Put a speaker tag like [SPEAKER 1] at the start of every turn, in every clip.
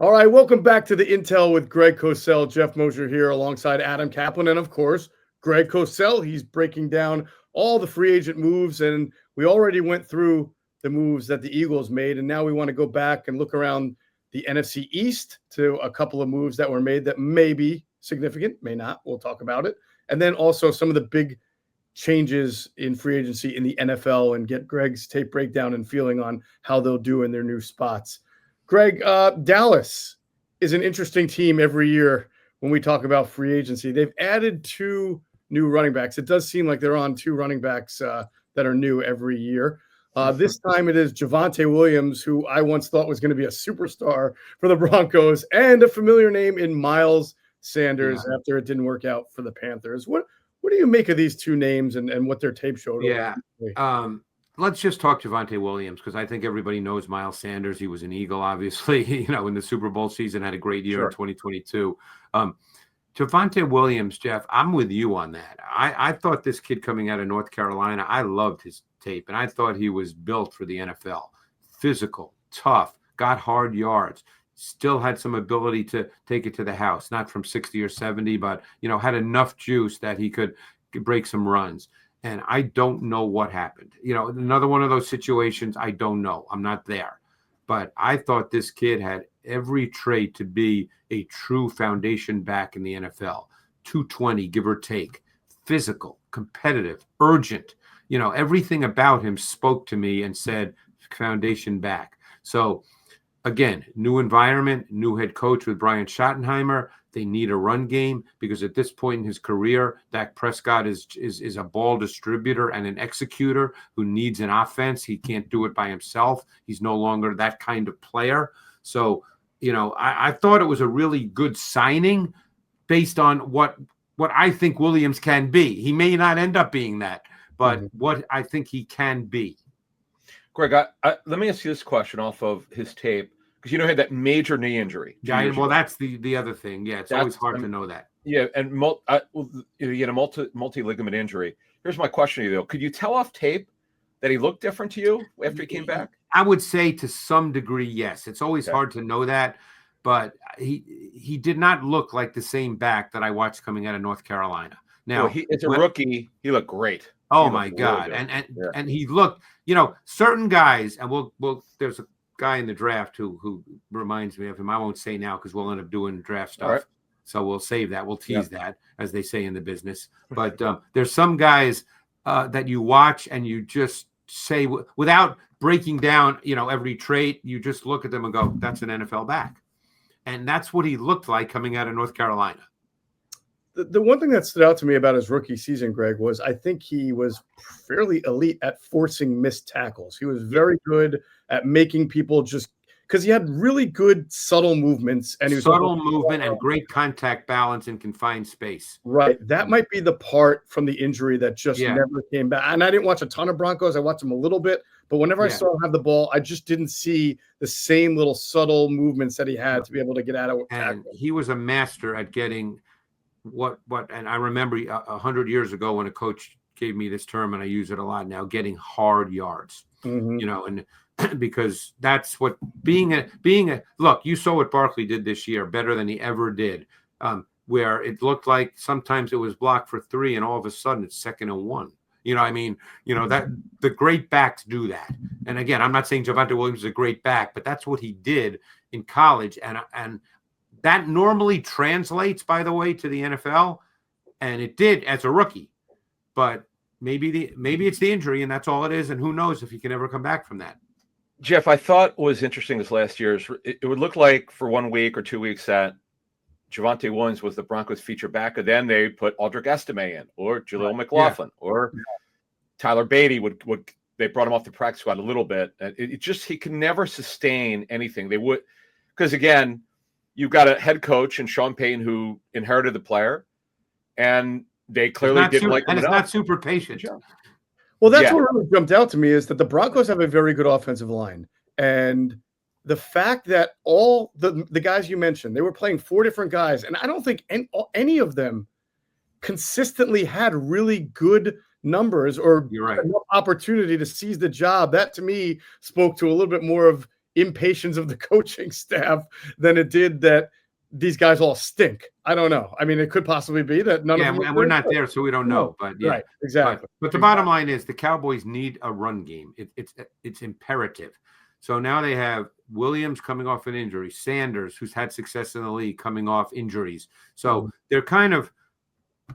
[SPEAKER 1] All right, welcome back to the Intel with Greg Cosell. Jeff Mosher here alongside Adam Kaplan and, of course, Greg Cosell. He's breaking down all the free agent moves, and we already went through the moves that the Eagles made, and now we want to go back and look around the NFC East to a couple of moves that were made that may be significant, may not. We'll talk about it. And then also some of the big changes in free agency in the NFL and get Greg's tape breakdown and feeling on how they'll do in their new spots. Greg, Dallas is an interesting team every year when we talk about free agency. They've added 2 new running backs. It does seem like they're on 2 running backs that are new every year. This time it is Javonte Williams, who I once thought was going to be a superstar for the Broncos, and a familiar name in Miles Sanders after it didn't work out for the Panthers. What do you make of these 2 names and what their tape showed?
[SPEAKER 2] Yeah. Let's just talk Javonte Williams, because I think everybody knows Miles Sanders. He was an Eagle, obviously, in the Super Bowl season, had a great year in 2022. Javonte Williams, Jeff, I'm with you on that. I thought this kid coming out of North Carolina, I loved his tape, and I thought he was built for the NFL. Physical, tough, got hard yards, still had some ability to take it to the house, not from 60 or 70, but, had enough juice that he could break some runs. And I don't know what happened. Another one of those situations, I don't know. I'm not there. But I thought this kid had every trait to be a true foundation back in the NFL. 220, give or take. Physical, competitive, urgent. Everything about him spoke to me and said foundation back. So, again, new environment, new head coach with Brian Schottenheimer. They need a run game because at this point in his career, Dak Prescott is a ball distributor and an executor who needs an offense. He can't do it by himself. He's no longer that kind of player. So, I thought it was a really good signing based on what I think Williams can be. He may not end up being that, but what I think he can be.
[SPEAKER 3] Greg, let me ask you this question off of his tape. Because he had that major knee injury.
[SPEAKER 2] Yeah, well, that's the other thing. Yeah, it's always hard to know that.
[SPEAKER 3] Yeah, and he had a multi-ligament injury. Here's my question to you, though. Could you tell off tape that he looked different to you after he came back?
[SPEAKER 2] I would say to some degree, yes. It's always hard to know that. But he did not look like the same back that I watched coming out of North Carolina. Now,
[SPEAKER 3] as a rookie, he looked great.
[SPEAKER 2] Oh, my God. Really and he looked, certain guys, and we'll there's a guy in the draft who reminds me of him. I won't say now because we'll end up doing draft stuff. Right. So we'll save that. We'll tease that, as they say in the business. But there's some guys that you watch and you just say, without breaking down, every trait, you just look at them and go, that's an NFL back. And that's what he looked like coming out of North Carolina.
[SPEAKER 1] The one thing that stood out to me about his rookie season, Greg, was I think he was fairly elite at forcing missed tackles. He was very good at making people just because he had really good subtle movements. And he was
[SPEAKER 2] subtle movement and great contact balance in confined space.
[SPEAKER 1] Right. That might be the part from the injury that just never came back. And I didn't watch a ton of Broncos. I watched them a little bit. But whenever I saw him have the ball, I just didn't see the same little subtle movements that he had to be able to get out of tackle.
[SPEAKER 2] And he was a master at getting what and I remember 100 years ago when a coach gave me this term, and I use it a lot now, getting hard yards. And because that's what being a look, you saw what Barkley did this year better than he ever did, where it looked like sometimes it was blocked for 3 and all of a sudden it's 2nd and 1. That the great backs do that. And again, I'm not saying Javonte Williams is a great back, but that's what he did in college. And that normally translates, by the way, to the NFL. And it did as a rookie, but maybe it's the injury and that's all it is. And who knows if he can ever come back from that.
[SPEAKER 3] Jeff, I thought what was interesting this last year is it would look like for 1 week or 2 weeks that Javonte Williams was the Broncos feature back, and then they put Aldrick Estime in, or Jaleel McLaughlin, or Tyler Beatty would they brought him off the practice squad a little bit. It just he can never sustain anything. They would because again, you've got a head coach in Sean Payton who inherited the player, and they clearly didn't like him.
[SPEAKER 2] And it's not super patient.
[SPEAKER 1] Well, that's what really jumped out to me is that the Broncos have a very good offensive line. And the fact that all the guys you mentioned, they were playing 4 different guys. And I don't think any of them consistently had really good numbers or enough opportunity to seize the job. That, to me, spoke to a little bit more of impatience of the coaching staff than it did that these guys all stink. I don't know. I mean, it could possibly be that none of them.
[SPEAKER 2] And we're not there, so we don't know. But yeah,
[SPEAKER 1] right, exactly.
[SPEAKER 2] But the bottom line is the Cowboys need a run game. It's imperative. So now they have Williams coming off an injury, Sanders, who's had success in the league, coming off injuries. So they're kind of,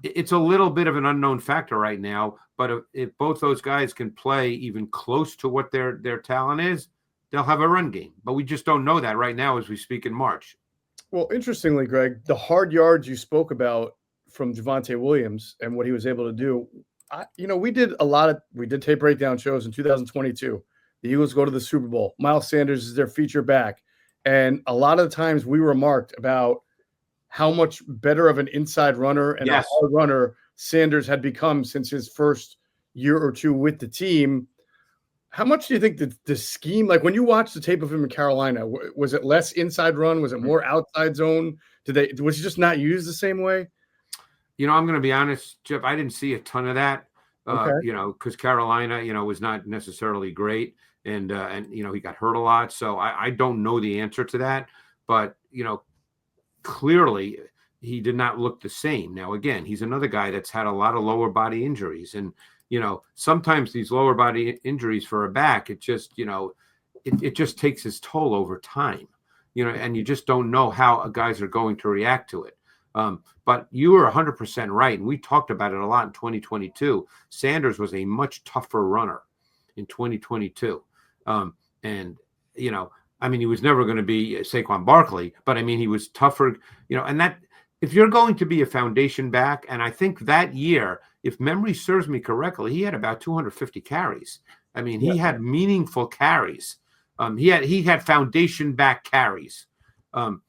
[SPEAKER 2] it's a little bit of an unknown factor right now. But if both those guys can play even close to what their talent is, they'll have a run game. But we just don't know that right now as we speak in March.
[SPEAKER 1] Well, interestingly, Greg, the hard yards you spoke about from Javonte Williams and what he was able to do, we did tape breakdown shows in 2022. The Eagles go to the Super Bowl. Miles Sanders is their feature back. And a lot of the times we remarked about how much better of an inside runner and a hard runner Sanders had become since his first year or two with the team. How much do you think the scheme, like when you watch the tape of him in Carolina, was it less inside run? Was it more outside zone? Was he just not used the same way?
[SPEAKER 2] I'm going to be honest, Jeff, I didn't see a ton of that,
[SPEAKER 1] Okay.
[SPEAKER 2] because Carolina, was not necessarily great. And he got hurt a lot. So I don't know the answer to that. But, clearly he did not look the same. Now, again, he's another guy that's had a lot of lower body injuries. And, sometimes these lower body injuries for a back, it just, it just takes its toll over time, and you just don't know how guys are going to react to it. But you were 100% right. And we talked about it a lot in 2022. Sanders was a much tougher runner in 2022. He was never going to be Saquon Barkley, but he was tougher, and that if you're going to be a foundation back, and I think that year, if memory serves me correctly, he had about 250 carries. He had meaningful carries. He had foundation back carries. Who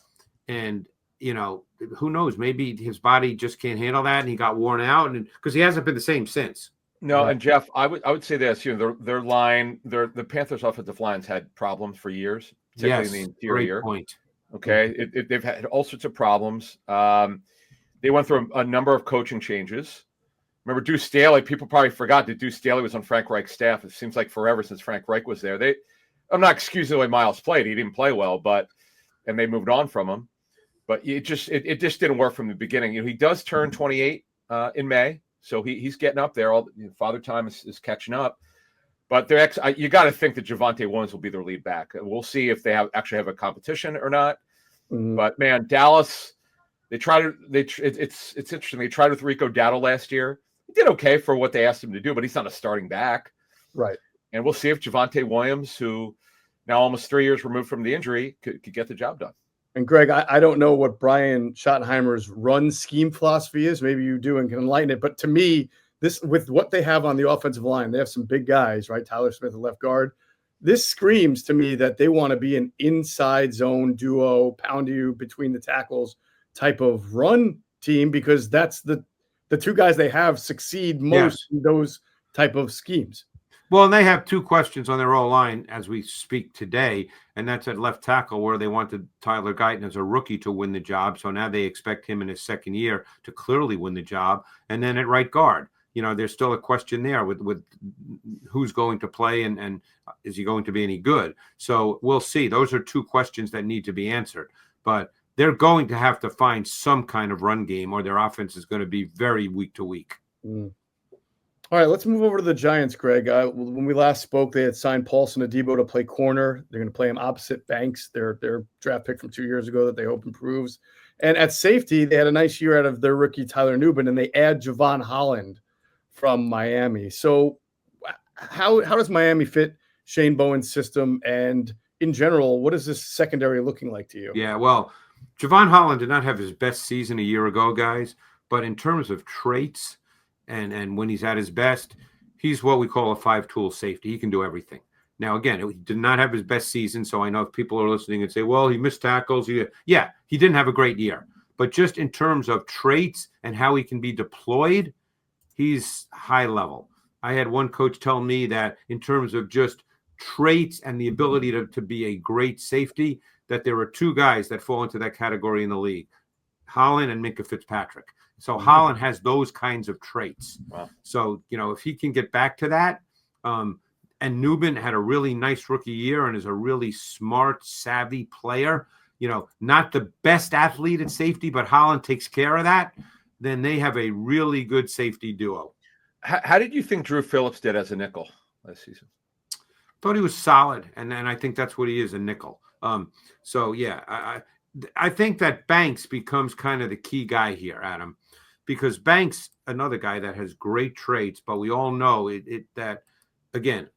[SPEAKER 2] knows, maybe his body just can't handle that. And he got worn out because he hasn't been the same since.
[SPEAKER 3] No, and Jeff, I would say this. Their line, the Panthers' offensive lines had problems for years, particularly in the interior.
[SPEAKER 2] Great point.
[SPEAKER 3] Okay, they've had all sorts of problems. They went through a number of coaching changes. Remember Deuce Staley? People probably forgot that Deuce Staley was on Frank Reich's staff. It seems like forever since Frank Reich was there. I'm not excusing the way Miles played; he didn't play well, and they moved on from him. But it just didn't work from the beginning. He does turn 28 in May. So he's getting up there. Father Time is catching up, but you got to think that Javonte Williams will be their lead back. We'll see if they actually have a competition or not. Mm-hmm. But man, Dallas, it's interesting. They tried with Rico Dowdle last year. He did okay for what they asked him to do, but he's not a starting back,
[SPEAKER 1] right?
[SPEAKER 3] And we'll see if Javonte Williams, who now almost 3 years removed from the injury, could get the job done.
[SPEAKER 1] And Greg, I don't know what Brian Schottenheimer's run scheme philosophy is. Maybe you do and can enlighten it. But to me, this with what they have on the offensive line, they have some big guys, right? Tyler Smith at left guard. This screams to me that they want to be an inside zone duo, pound you between the tackles type of run team, because that's the two guys they have succeed most in those type of schemes.
[SPEAKER 2] Well, and they have two questions on their O-line as we speak today, and that's at left tackle where they wanted Tyler Guyton as a rookie to win the job. So now they expect him in his second year to clearly win the job. And then at right guard, there's still a question there with who's going to play and is he going to be any good? So we'll see. Those are two questions that need to be answered. But they're going to have to find some kind of run game or their offense is going to be very week to week.
[SPEAKER 1] Mm. All right, let's move over to the Giants, Greg. When we last spoke, they had signed Paulson Adebo to play corner. They're going to play him opposite Banks, their draft pick from 2 years ago that they hope improves. And at safety, they had a nice year out of their rookie Tyler Nubin, and they add Jevon Holland from Miami. So how does Miami fit Shane Bowen's system? And in general, what is this secondary looking like to you?
[SPEAKER 2] Yeah, well, Jevon Holland did not have his best season a year ago, guys. But in terms of traits, and when he's at his best, he's what we call a five-tool safety. He can do everything. Now, again, he did not have his best season, so I know if people are listening and say, well, he missed tackles. He didn't have a great year. But just in terms of traits and how he can be deployed, he's high level. I had one coach tell me that in terms of just traits and the ability to be a great safety, that there are two guys that fall into that category in the league, Holland and Minkah Fitzpatrick. So Holland has those kinds of traits.
[SPEAKER 3] Wow.
[SPEAKER 2] So, if he can get back to that, and Newman had a really nice rookie year and is a really smart, savvy player, not the best athlete at safety, but Holland takes care of that, then they have a really good safety duo.
[SPEAKER 3] How did you think Drew Phillips did as a nickel last season?
[SPEAKER 2] Thought he was solid, and I think that's what he is, a nickel. So yeah, I think that Banks becomes kind of the key guy here, Adam, because Banks, another guy that has great traits, but we all know that, again,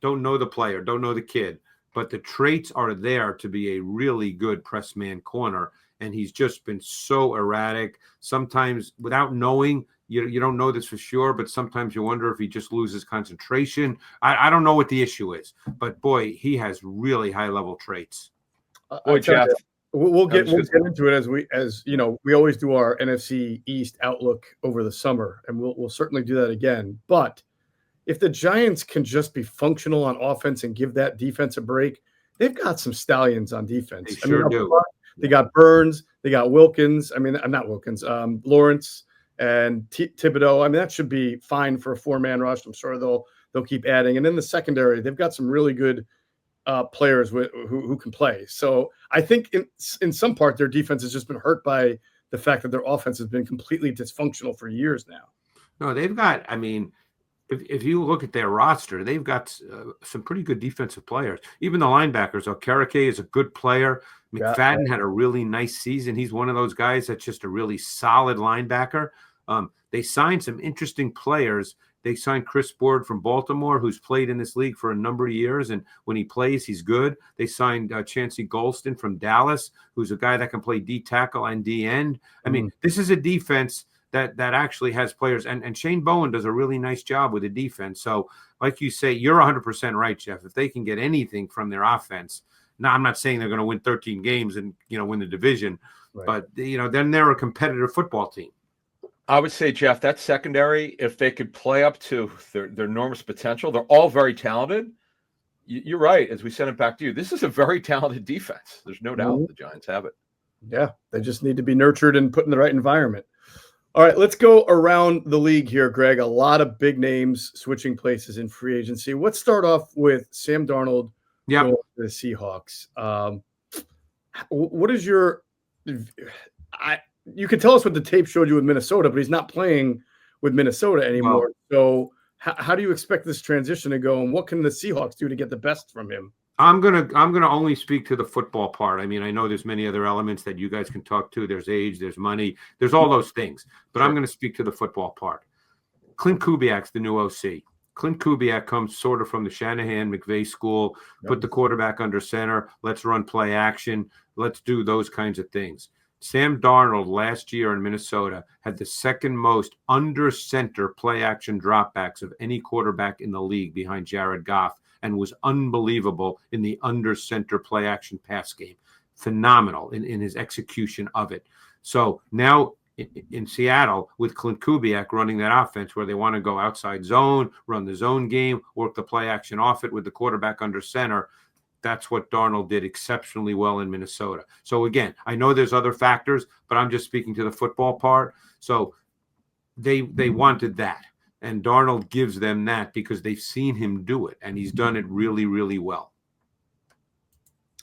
[SPEAKER 2] don't know the player, don't know the kid, but the traits are there to be a really good press man corner, and he's just been so erratic. Sometimes without knowing, you don't know this for sure, but sometimes you wonder if he just loses concentration. I don't know what the issue is, but boy, he has really high-level traits.
[SPEAKER 3] Boy, Jeff.
[SPEAKER 1] We'll get into it as we always do our NFC East outlook over the summer, and we'll certainly do that again. But if the Giants can just be functional on offense and give that defense a break, they've got some stallions on defense.
[SPEAKER 2] They sure do.
[SPEAKER 1] They got Burns, they got Wilkins. I mean, not Wilkins, Lawrence and Thibodeau. I mean, that should be fine for a 4-man rush. I'm sure they'll keep adding. And in the secondary, they've got some really good players who can play. So I think in some part their defense has just been hurt by the fact that their offense has been completely dysfunctional for years now.
[SPEAKER 2] No, they've got, I mean, if you look at their roster, they've got some pretty good defensive players. Even the linebackers, Okereke is a good player. McFadden had a really nice season. He's one of those guys that's just a really solid linebacker. They signed some interesting players. They signed Chris Board from Baltimore, who's played in this league for a number of years, and when he plays, he's good. They signed Chancey Golston from Dallas, who's a guy that can play D tackle and D end. I mean, this is a defense that actually has players, and Shane Bowen does a really nice job with the defense. So, like you say, you're 100% right, Jeff. If they can get anything from their offense, now I'm not saying they're going to win 13 games and win the division, right, but then they're a competitive football team.
[SPEAKER 3] I would say, Jeff, that secondary, if they could play up to their enormous potential, they're all very talented. You're right. As we send it back to you, this is a very talented defense. There's no doubt the Giants have it.
[SPEAKER 1] Yeah, they just need to be nurtured and put in the right environment. All right, let's go around the league here, Greg. A lot of big names switching places in free agency. Let's start off with Sam Darnold going to the Seahawks. What is your you can tell us what the tape showed you with Minnesota, but he's not playing with Minnesota anymore. So how do you expect this transition to go, and what can the Seahawks do to get the best from him?
[SPEAKER 2] I'm gonna only speak to the football part. I mean, I know there's many other elements that you guys can talk to. There's age, there's money, there's all those things. But I'm going to speak to the football part. Clint Kubiak's the new OC. Clint Kubiak comes sort of from the Shanahan McVay school. Put the quarterback under center. Let's run play action. Let's do those kinds of things. Sam Darnold last year in Minnesota had the second most under center play action dropbacks of any quarterback in the league behind Jared Goff, and was unbelievable in the under center play action pass game. Phenomenal in his execution of it. So now in Seattle with Clint Kubiak running that offense where they want to go outside zone, run the zone game, work the play action off it with the quarterback under center. That's what Darnold did exceptionally well in Minnesota. So again, I know there's other factors, but I'm just speaking to the football part. So they wanted that. And Darnold gives them that because they've seen him do it, and he's done it really, really well.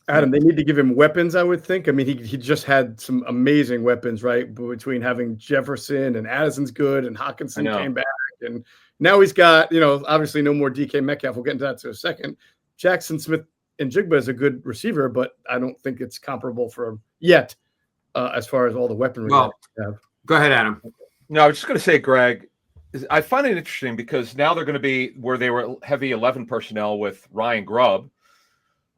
[SPEAKER 1] Adam, they need to give him weapons, I would think. I mean, he just had some amazing weapons, right? Between having Jefferson and Addison's good, and Hawkinson came back. And now he's got, obviously no more DK Metcalf. We'll get into that in a second. Jackson Smith and Jigba is a good receiver, but I don't think it's comparable for him yet as far as all the weaponry.
[SPEAKER 2] Well, go ahead, Adam.
[SPEAKER 3] No, I was just going to say, Greg, I find it interesting because now they're going to be where they were heavy 11 personnel with Ryan Grubb,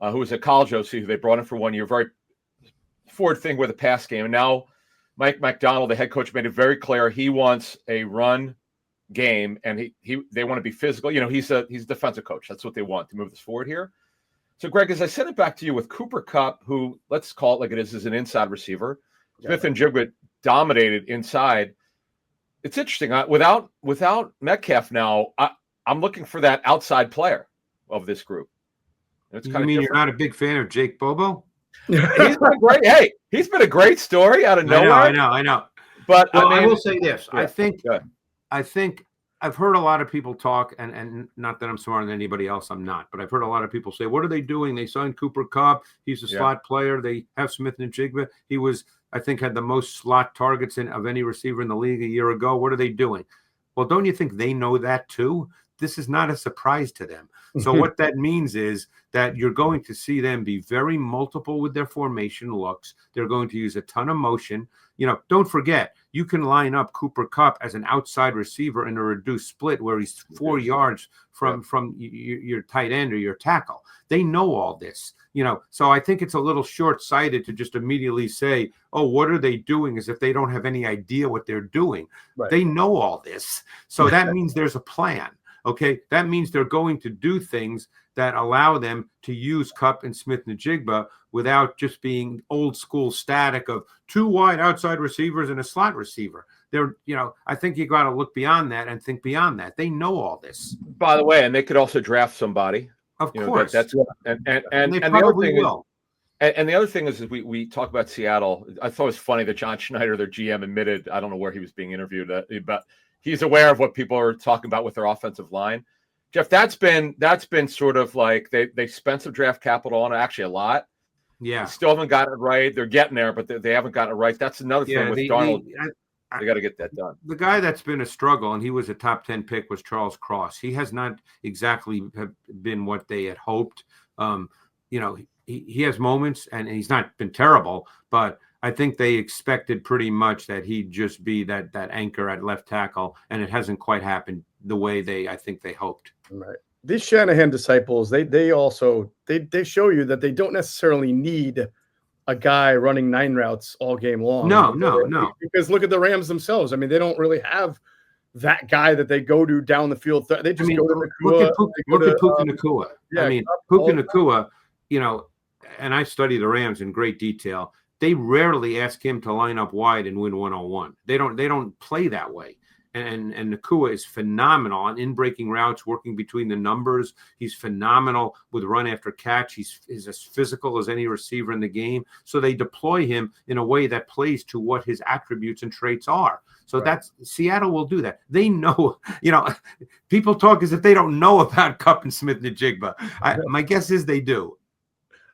[SPEAKER 3] who was a college OC who they brought in for 1 year, very forward thing with a pass game. And now Mike McDonald, the head coach, made it very clear he wants a run game, and they want to be physical. He's a defensive coach. That's what they want to move this forward here. So, Greg, as I send it back to you with Cooper Kupp, who, let's call it like it is an inside receiver, Smith and Jigba dominated inside. It's interesting. Without Metcalf now, I'm looking for that outside player of this group. It's kind of different. You're
[SPEAKER 2] not a big fan of Jake Bobo?
[SPEAKER 3] He's been great. Hey, he's been a great story out of nowhere.
[SPEAKER 2] I know.
[SPEAKER 3] But
[SPEAKER 2] I will say this.
[SPEAKER 3] Yeah,
[SPEAKER 2] I think I've heard a lot of people talk, and not that I'm smarter than anybody else, I'm not, but I've heard a lot of people say, what are they doing? They signed Cooper Kupp. He's a slot player. They have Smith and Jigba. He was, I think, had the most slot targets of any receiver in the league a year ago. What are they doing? Well, don't you think they know that too? This is not a surprise to them. So what that means is that you're going to see them be very multiple with their formation looks. They're going to use a ton of motion. Don't forget, you can line up Cooper Kupp as an outside receiver in a reduced split where he's 4 yards from your tight end or your tackle. They know all this, so I think it's a little short-sighted to just immediately say, oh, what are they doing, as if they don't have any idea what they're doing. Right. They know all this. So that means there's a plan. Okay, that means they're going to do things that allow them to use Kupp and Smith and Jigba without just being old school static of 2 wide outside receivers and a slot receiver. I think you got to look beyond that and think beyond that. They know all this.
[SPEAKER 3] By the way, and they could also draft somebody.
[SPEAKER 2] Of course,
[SPEAKER 3] that's and
[SPEAKER 2] they probably will.
[SPEAKER 3] And the other thing is we talk about Seattle. I thought it was funny that John Schneider, their GM, admitted, I don't know where he was being interviewed, but he's aware of what people are talking about with their offensive line. Jeff, that's been sort of like they spent some draft capital on it, actually a lot.
[SPEAKER 2] Yeah.
[SPEAKER 3] They still haven't got it right. They're getting there, but they haven't gotten it right. That's another thing with Darnold. They got to get that done. The
[SPEAKER 2] guy that's been a struggle, and he was a top 10 pick, was Charles Cross. He has not exactly been what they had hoped. He has moments, and he's not been terrible, but I think they expected pretty much that he'd just be that anchor at left tackle, and it hasn't quite happened the way I think they hoped.
[SPEAKER 1] Right. These Shanahan disciples, they also show you that they don't necessarily need a guy running 9 routes all game long.
[SPEAKER 2] No.
[SPEAKER 1] Because look at the Rams themselves. I mean, they don't really have that guy that they go to down the field. They just go to Nakua.
[SPEAKER 2] Look at Puka Nakua. Puka Nakua, and I study the Rams in great detail. They rarely ask him to line up wide and win 1-on-1. They don't play that way. And Nakua is phenomenal on in-breaking routes, working between the numbers. He's phenomenal with run after catch. He's as physical as any receiver in the game. So they deploy him in a way that plays to what his attributes and traits are. So that's Seattle will do that. They know, people talk as if they don't know about Kupp and Smith and Jigba. My guess is they do.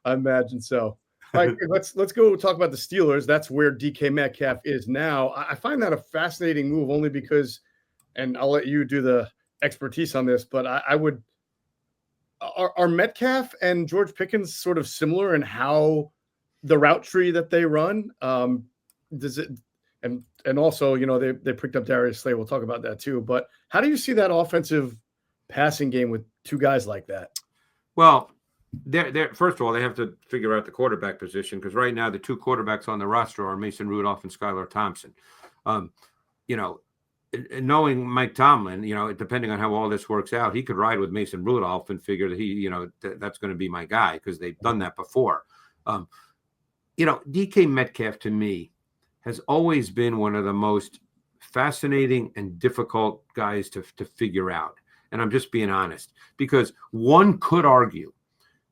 [SPEAKER 1] I imagine so. All right, let's go talk about the Steelers. That's where DK Metcalf is now. I find that a fascinating move only because, and I'll let you do the expertise on this, but I would are Metcalf and George Pickens sort of similar in how the route tree that they run? Does it and also, they picked up Darius Slay. We'll talk about that too. But how do you see that offensive passing game with 2 guys like that?
[SPEAKER 2] Well, they're first of all, they have to figure out the quarterback position, because right now the 2 quarterbacks on the roster are Mason Rudolph and Skylar Thompson. Knowing Mike Tomlin, depending on how all this works out, he could ride with Mason Rudolph and figure that that's going to be my guy, because they've done that before. DK Metcalf to me has always been one of the most fascinating and difficult guys to figure out. And I'm just being honest, because one could argue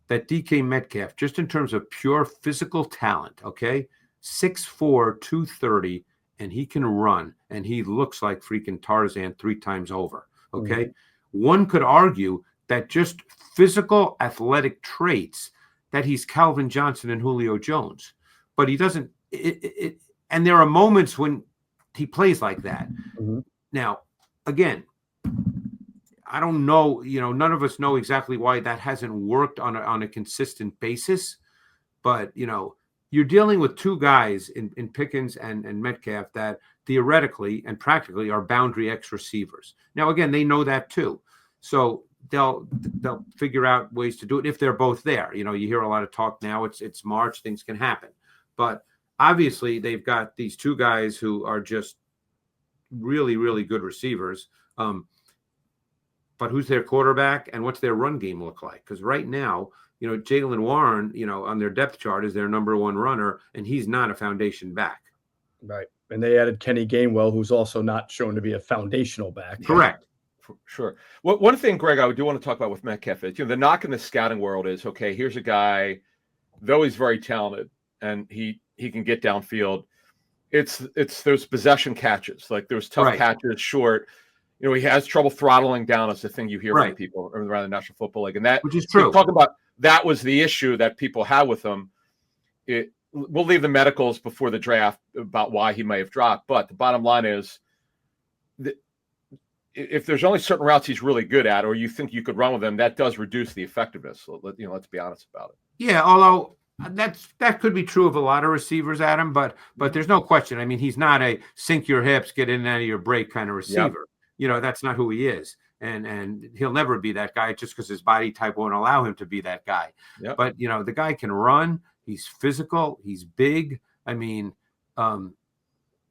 [SPEAKER 2] that DK Metcalf, just in terms of pure physical talent, 6'4", 230, and he can run, and he looks like freaking Tarzan 3 times over, One could argue that just physical athletic traits, that he's Calvin Johnson and Julio Jones. But he doesn't and there are moments when he plays like that. Mm-hmm. Now, again, I don't know, none of us know exactly why that hasn't worked on a consistent basis, but, you're dealing with 2 guys in Pickens and Metcalf that theoretically and practically are boundary X receivers. Now, again, they know that too. So they'll figure out ways to do it if they're both there. You hear a lot of talk now, it's March, things can happen. But obviously they've got these 2 guys who are just really, really good receivers. But who's their quarterback and what's their run game look like? Because right now, Jaylen Warren, on their depth chart is their number 1 runner, and he's not a foundation back.
[SPEAKER 1] Right. And they added Kenny Gainwell, who's also not shown to be a foundational back.
[SPEAKER 2] Correct.
[SPEAKER 3] Sure. Well, one thing, Greg, I do want to talk about with Metcalf is, the knock in the scouting world is, okay, here's a guy, though he's very talented and he can get downfield, it's those possession catches, like those tough catches short. he has trouble throttling down. Is the thing you hear from
[SPEAKER 2] Right.
[SPEAKER 3] people around the National Football League, and that,
[SPEAKER 2] which is true.
[SPEAKER 3] Talking about that was the issue that people had with him. We'll leave the medicals before the draft about why he may have dropped, but the bottom line is that if there's only certain routes he's really good at, or you think you could run with him, that does reduce the effectiveness. So let's be honest about it.
[SPEAKER 2] Yeah, although that could be true of a lot of receivers, Adam, but there's no question. I mean, he's not a sink your hips, get in and out of your break kind of receiver. Yep. That's not who he is. And he'll never be that guy just because his body type won't allow him to be that guy. Yep. But, the guy can run. He's physical. He's big. I mean,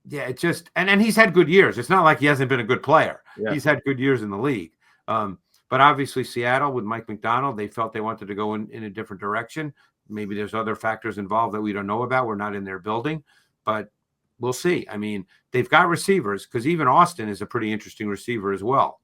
[SPEAKER 2] it just and he's had good years. It's not like he hasn't been a good player. Yeah. He's had good years in the league. But obviously Seattle with Mike Macdonald, they felt they wanted to go in a different direction. Maybe there's other factors involved that we don't know about. We're not in their building, but we'll see. I mean, they've got receivers because even Austin is a pretty interesting receiver as well.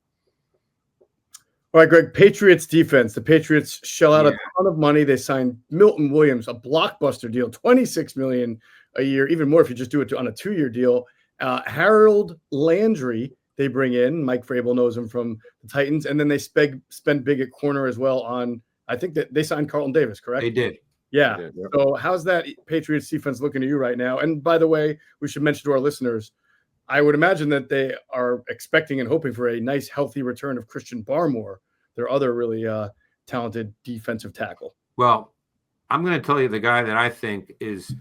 [SPEAKER 1] All right, Greg, Patriots defense. The Patriots shell out a ton of money. They signed Milton Williams, a blockbuster deal, $26 million a year, even more if you just do it on a 2-year deal. Harold Landry, they bring in. Mike Vrabel knows him from the Titans. And then they spend big at corner as well on, I think that they signed Carlton Davis, correct?
[SPEAKER 2] They did.
[SPEAKER 1] Yeah. They did, yep. So how's that Patriots defense looking to you right now? And by the way, we should mention to our listeners, I would imagine that they are expecting and hoping for a nice, healthy return of Christian Barmore, their other really talented defensive tackle.
[SPEAKER 2] Well, I'm going to tell you the guy that I think is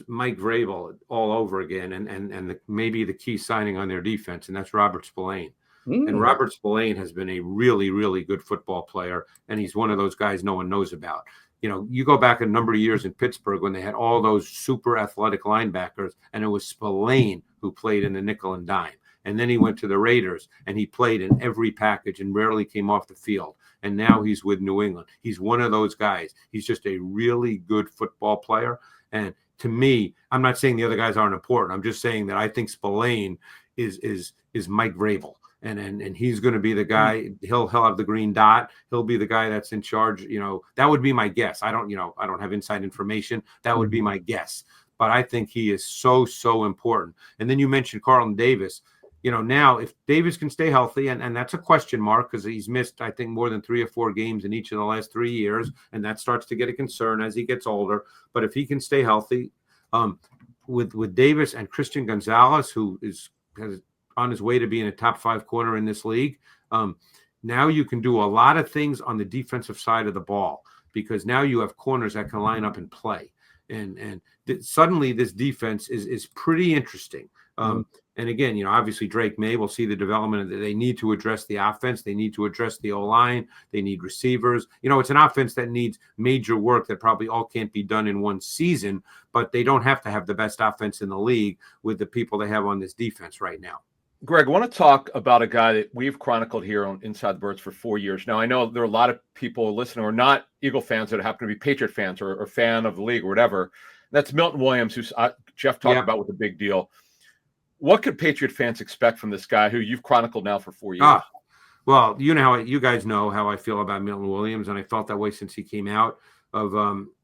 [SPEAKER 2] Mike Vrabel all over again, and maybe the key signing on their defense, and that's Robert Spillane. And Robert Spillane has been a really, really good football player, and he's one of those guys no one knows about. You go back a number of years in Pittsburgh when they had all those super athletic linebackers, and it was Spillane who played in the nickel and dime. And then he went to the Raiders, and he played in every package and rarely came off the field. And now he's with New England. He's one of those guys. He's just a really good football player. And to me, I'm not saying the other guys aren't important. I'm just saying that I think Spillane is Mike Vrabel. And he's going to be the guy. He'll have the green dot. He'll be the guy that's in charge. That would be my guess. I don't have inside information. That would be my guess. But I think he is so important. And then you mentioned Carlton Davis. Now if Davis can stay healthy, and that's a question mark because he's missed, I think, more than 3 or 4 games in each of the last 3 years, and that starts to get a concern as he gets older. But if he can stay healthy, with Davis and Christian Gonzalez, who has on his way to being a top 5 corner in this league, now you can do a lot of things on the defensive side of the ball because now you have corners that can line up and play. And suddenly this defense is pretty interesting. And again, obviously Drake May will see the development. They need to address the offense. They need to address the O-line. They need receivers. It's an offense that needs major work that probably all can't be done in one season, but they don't have to have the best offense in the league with the people they have on this defense right now.
[SPEAKER 3] Greg, I want to talk about a guy that we've chronicled here on Inside the Birds for 4 years. Now, I know there are a lot of people listening who are not Eagle fans that happen to be Patriot fans or fan of the league or whatever. That's Milton Williams, who Jeff talked about with a big deal. What could Patriot fans expect from this guy who you've chronicled now for 4 years?
[SPEAKER 2] Well, you guys know how I feel about Milton Williams, and I felt that way since he came out of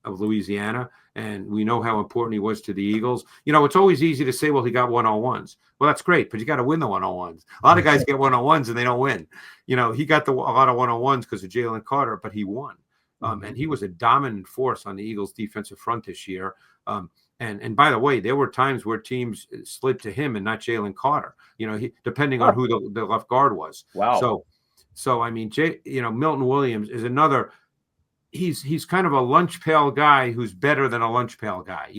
[SPEAKER 2] Louisiana, and we know how important he was to the Eagles. It's always easy to say, well, he got one-on-ones. Well, that's great, but you got to win the one-on-ones. A lot of guys get one-on-ones and they don't win. He got a lot of one-on-ones because of Jalen Carter, but he won. And he was a dominant force on the Eagles' defensive front this year. And by the way, there were times where teams slid to him and not Jalen Carter, depending on who the left guard was.
[SPEAKER 3] Wow.
[SPEAKER 2] So I mean, Milton Williams is another. He's kind of a lunch pail guy who's better than a lunch pail guy,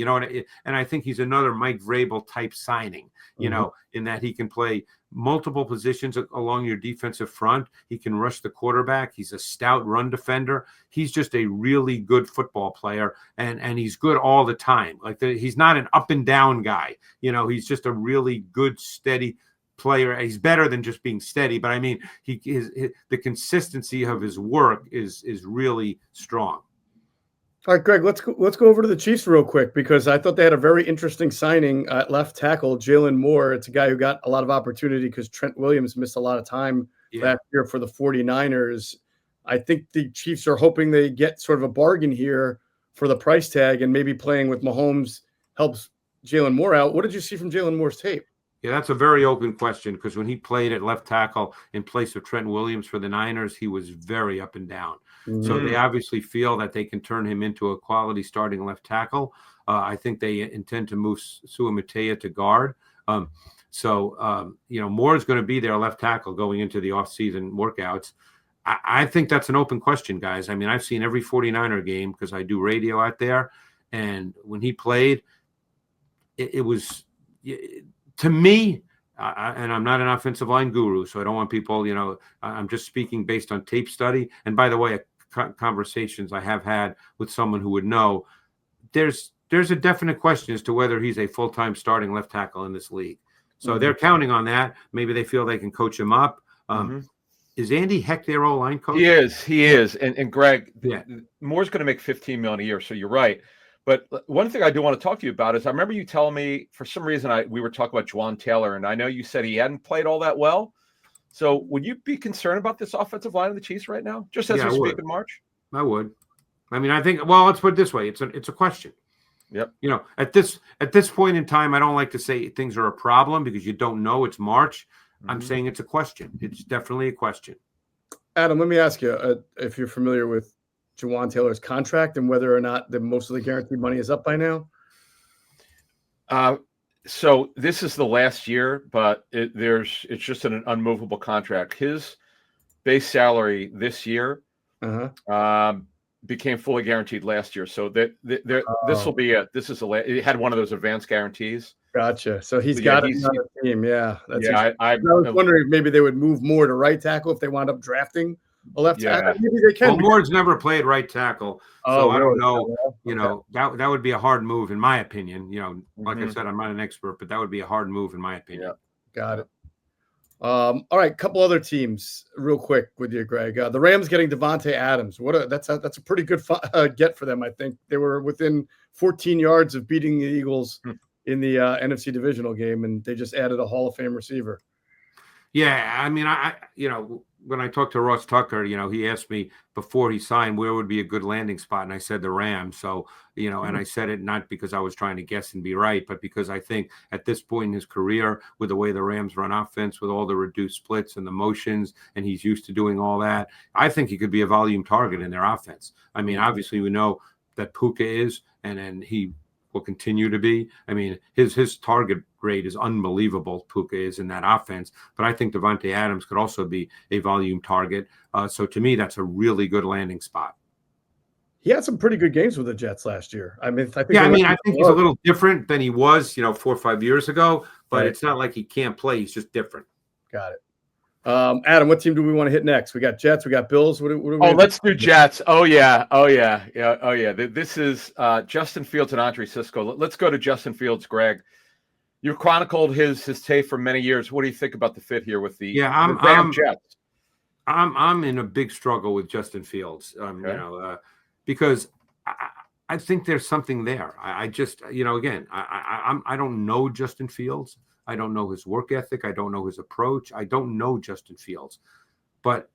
[SPEAKER 2] and I think he's another Mike Vrabel type signing, in that he can play multiple positions along your defensive front. He can rush the quarterback. He's a stout run defender. He's just a really good football player, and he's good all the time. He's not an up and down guy. He's just a really good, steady player. He's better than just being steady, but I mean, the consistency of his work is really strong.
[SPEAKER 1] All right, Greg, let's go over to the Chiefs real quick because I thought they had a very interesting signing at left tackle, Jalen Moore. It's a guy who got a lot of opportunity because Trent Williams missed a lot of time last year for the 49ers. I think the Chiefs are hoping they get sort of a bargain here for the price tag, and maybe playing with Mahomes helps Jalen Moore out. What did you see from Jalen Moore's tape?
[SPEAKER 2] Yeah, that's a very open question because when he played at left tackle in place of Trent Williams for the Niners, he was very up and down. So they obviously feel that they can turn him into a quality starting left tackle. I think they intend to move Sua Matea to guard. Moore is going to be their left tackle going into the offseason workouts. I think that's an open question, guys. I mean, I've seen every 49er game because I do radio out there. And when he played, it was to me, and I'm not an offensive line guru, so I don't want people, I'm just speaking based on tape study. And by the way, conversations I have had with someone who would know, there's a definite question as to whether he's a full-time starting left tackle in this league. So they're counting on that. Maybe they feel they can coach him up. Is Andy Heck their O-line coach?
[SPEAKER 3] He is. And Greg, Moore's going to make $15 million a year, so you're right. But one thing I do want to talk to you about is I remember you telling me for some reason we were talking about Juwan Taylor, and I know you said he hadn't played all that well. So would you be concerned about this offensive line of the Chiefs right now, just as we speak in March?
[SPEAKER 2] I would. I mean, I think. Well, let's put it this way: it's a question.
[SPEAKER 3] Yep.
[SPEAKER 2] At this point in time, I don't like to say things are a problem because you don't know. It's March. I'm saying it's a question. It's definitely a question.
[SPEAKER 1] Adam, let me ask you if you're familiar with Juwan Taylor's contract and whether or not most of the guaranteed money is up by now.
[SPEAKER 3] So this is the last year, but it's just an unmovable contract. His base salary this year became fully guaranteed last year. So this will be it had one of those advanced guarantees.
[SPEAKER 1] Gotcha. So he's got another team. Yeah.
[SPEAKER 3] I
[SPEAKER 1] was wondering if maybe they would move Moore to right tackle if they wound up drafting a left tackle. Maybe they can.
[SPEAKER 2] Well, Moore's never played right tackle, so I don't know. That would be a hard move in my opinion. Like I said, I'm not an expert, but that would be a hard move in my opinion.
[SPEAKER 1] Yeah. Got it. All right, couple other teams real quick with you, Greg. The Rams getting Davante Adams. That's a pretty good get for them. I think they were within 14 yards of beating the Eagles in the NFC divisional game, and they just added a Hall of Fame receiver.
[SPEAKER 2] Yeah, I mean, when I talked to Ross Tucker, he asked me before he signed where would be a good landing spot, and I said the Rams. So, and I said it not because I was trying to guess and be right, but because I think at this point in his career, with the way the Rams run offense, with all the reduced splits and the motions, and he's used to doing all that, I think he could be a volume target in their offense. I mean, obviously we know that Puka is, and he will continue to be. I mean, his target rate is unbelievable. Puka is in that offense, but I think Davante Adams could also be a volume target. So to me, that's a really good landing spot.
[SPEAKER 1] He had some pretty good games with the Jets last year. I think
[SPEAKER 2] he's a little different than he was, 4 or 5 years ago, but It's not like he can't play. He's just different.
[SPEAKER 1] Got it. Adam, what team do we want to hit next? We got Jets, we got Bills. What do we
[SPEAKER 3] let's do Jets. Oh yeah. This is Justin Fields and Andre Sisco. Let's go to Justin Fields, Greg. You've chronicled his tape for many years. What do you think about the fit here with the Jets?
[SPEAKER 2] I'm in a big struggle with Justin Fields, because I think there's something there. I just, again, I don't know Justin Fields. I don't know his work ethic. I don't know his approach. I don't know Justin Fields, but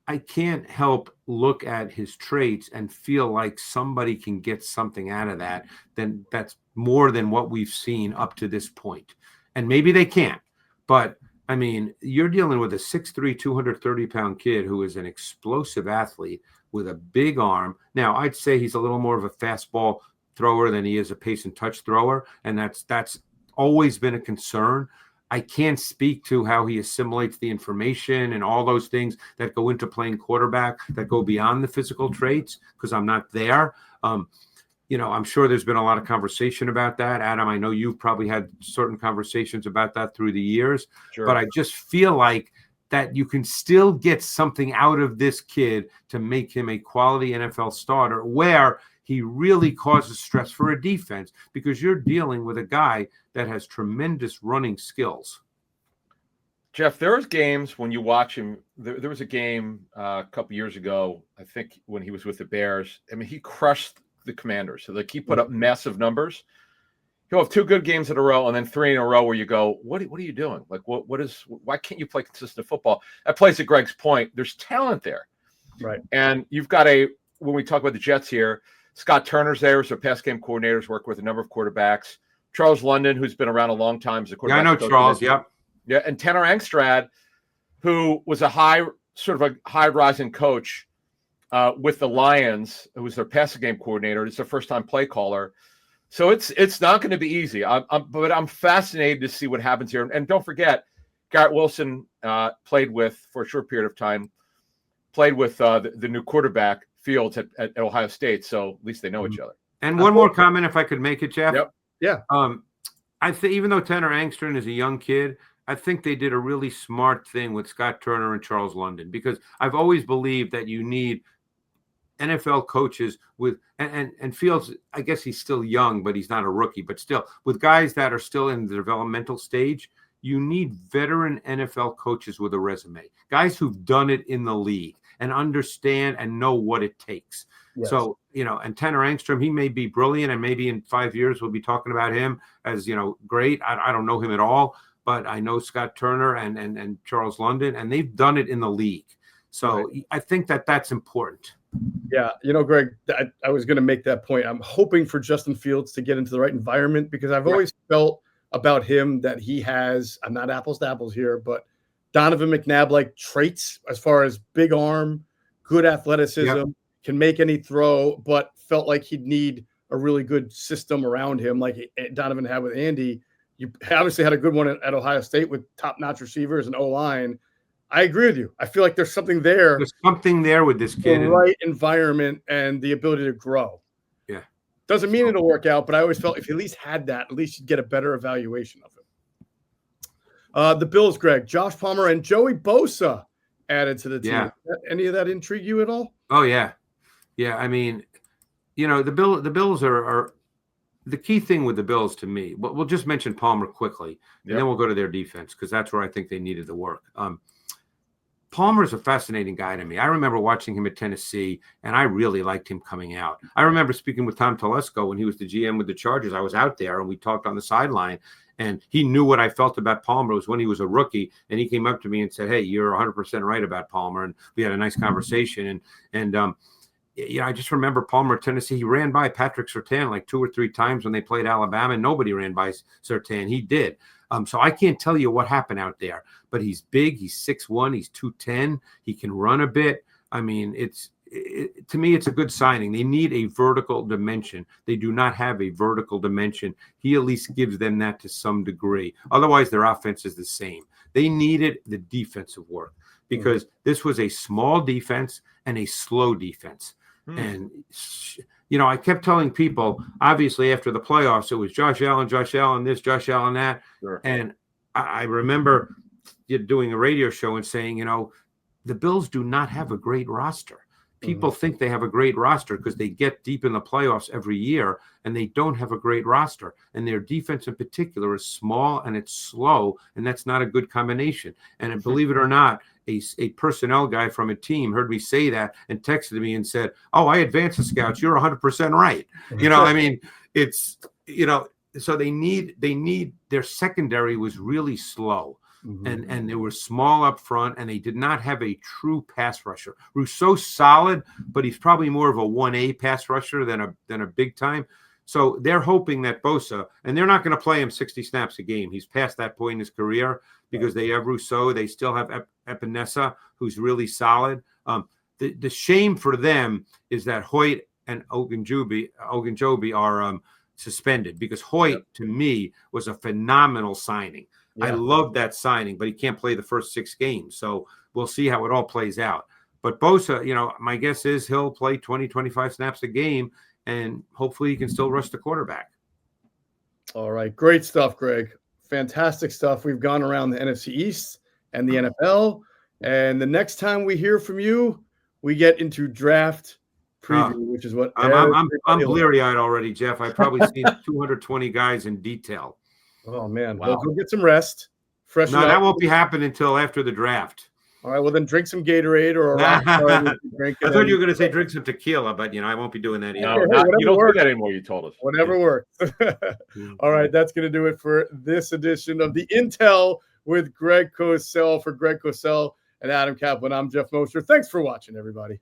[SPEAKER 2] I can't help look at his traits and feel like somebody can get something out of that. Then that's more than what we've seen up to this point. And maybe they can't, but I mean, you're dealing with a 6'3", 230-pound kid who is an explosive athlete with a big arm. Now, I'd say he's a little more of a fastball thrower than he is a pace and touch thrower, and that's always been a concern. I can't speak to how he assimilates the information and all those things that go into playing quarterback that go beyond the physical traits because I'm not there. I'm sure there's been a lot of conversation about that. Adam, I know you've probably had certain conversations about that through the years, but I just feel like that you can still get something out of this kid to make him a quality NFL starter where he really causes stress for a defense because you're dealing with a guy that has tremendous running skills.
[SPEAKER 3] Jeff, there's games when you watch him. There was a game a couple years ago, I think, when he was with the Bears. I mean, he crushed the Commanders. So he put up massive numbers. He'll have 2 good games in a row and then 3 in a row where you go, what are you doing? Like, why can't you play consistent football? That plays to Greg's point. There's talent there.
[SPEAKER 1] Right.
[SPEAKER 3] And you've got when we talk about the Jets here, Scott Turner's there, so pass game coordinators work with a number of quarterbacks. Charles London, who's been around a long time as a quarterback.
[SPEAKER 2] Yeah, I know Charles. Yep.
[SPEAKER 3] Yeah, and Tanner Angstrad, who was a high rising coach with the Lions, who was their passing game coordinator. It's their first time play caller. So it's not going to be easy. But I'm fascinated to see what happens here. And don't forget, Garrett Wilson played with, for a short period of time, the new quarterback Fields at Ohio State. So at least they know each other.
[SPEAKER 2] And one more comment, if I could make it, Jeff.
[SPEAKER 3] Yep.
[SPEAKER 1] Yeah.
[SPEAKER 2] I think even though Tanner Angstrom is a young kid, I think they did a really smart thing with Scott Turner and Charles London, because I've always believed that you need NFL coaches with and Fields. I guess he's still young, but he's not a rookie. But still, with guys that are still in the developmental stage, you need veteran NFL coaches with a resume, guys who've done it in the league and understand and know what it takes. Yes. So, and Tanner Angstrom, he may be brilliant, and maybe in 5 years we'll be talking about him as, great. I don't know him at all, but I know Scott Turner and Charles London, and they've done it in the league. So right. I think that's important.
[SPEAKER 1] Yeah. Greg, I was going to make that point. I'm hoping for Justin Fields to get into the right environment, because I've always felt about him that he has, I'm not apples to apples here, but Donovan McNabb-like traits as far as big arm, good athleticism, can make any throw, but felt like he'd need a really good system around him like Donovan had with Andy. You obviously had a good one at Ohio State with top-notch receivers and O-line. I agree with you. I feel like there's something there.
[SPEAKER 2] There's something there with this kid.
[SPEAKER 1] The right environment and the ability to grow.
[SPEAKER 2] Yeah.
[SPEAKER 1] Doesn't mean it'll work out, but I always felt if you at least had that, at least you'd get a better evaluation of him. The Bills, Greg, Josh Palmer and Joey Bosa added to the team.
[SPEAKER 2] Yeah.
[SPEAKER 1] Any of that intrigue you at all?
[SPEAKER 2] Oh, yeah. Yeah, I mean, the Bills are the key thing with the Bills to me. But we'll just mention Palmer quickly, and then we'll go to their defense, because that's where I think they needed the work. Palmer's a fascinating guy to me. I remember watching him at Tennessee, and I really liked him coming out. I remember speaking with Tom Telesco when he was the GM with the Chargers. I was out there, and we talked on the sideline, and he knew what I felt about Palmer. It was when he was a rookie, and he came up to me and said, "Hey, you're 100% right about Palmer," and we had a nice conversation. And I just remember Palmer at Tennessee. He ran by Patrick Surtain like 2 or 3 times when they played Alabama, and nobody ran by Surtain. He did. So I can't tell you what happened out there, but he's big. He's 6'1". He's 210. He can run a bit. I mean, to me, it's a good signing. They need a vertical dimension. They do not have a vertical dimension. He at least gives them that to some degree. Otherwise, their offense is the same. They needed the defensive work, because this was a small defense and a slow defense. And, I kept telling people, obviously, after the playoffs, it was Josh Allen this, Josh Allen that. Sure. And I remember doing a radio show and saying, the Bills do not have a great roster. People think they have a great roster because they get deep in the playoffs every year, and they don't have a great roster. And their defense in particular is small and it's slow, and that's not a good combination. And believe it or not, a personnel guy from a team heard me say that and texted me and said, "Oh, I advanced the scouts. You're 100% right." I mean, it's, so they need their secondary was really slow. And they were small up front, and they did not have a true pass rusher. Rousseau's solid, but he's probably more of a 1A pass rusher than a big time. So they're hoping that Bosa, and they're not going to play him 60 snaps a game. He's past that point in his career, because they have Rousseau. They still have Epinesa, who's really solid. The shame for them is that Hoyt and Ogunjobi are suspended, because Hoyt, to me, was a phenomenal signing. Yeah. I love that signing, but he can't play the first 6 games. So we'll see how it all plays out. But Bosa, my guess is he'll play 20, 25 snaps a game, and hopefully he can still rush the quarterback.
[SPEAKER 1] All right. Great stuff, Greg. Fantastic stuff. We've gone around the NFC East and the NFL. And the next time we hear from you, we get into draft preview, which is what
[SPEAKER 2] I'm bleary-eyed already, Jeff. I've probably seen 220 guys in detail.
[SPEAKER 1] Oh, man. Wow. Well, go get some rest.
[SPEAKER 2] No, that won't be happening until after the draft.
[SPEAKER 1] All right. Well, then drink some Gatorade or a rock drink.
[SPEAKER 2] I thought you were going to say drink some tequila, but, I won't be doing that either.
[SPEAKER 3] No, you don't do that anymore, you told us.
[SPEAKER 1] Whatever works. All right. That's going to do it for this edition of the Intel with Greg Cosell. For Greg Cosell and Adam Kaplan, I'm Jeff Mosher. Thanks for watching, everybody.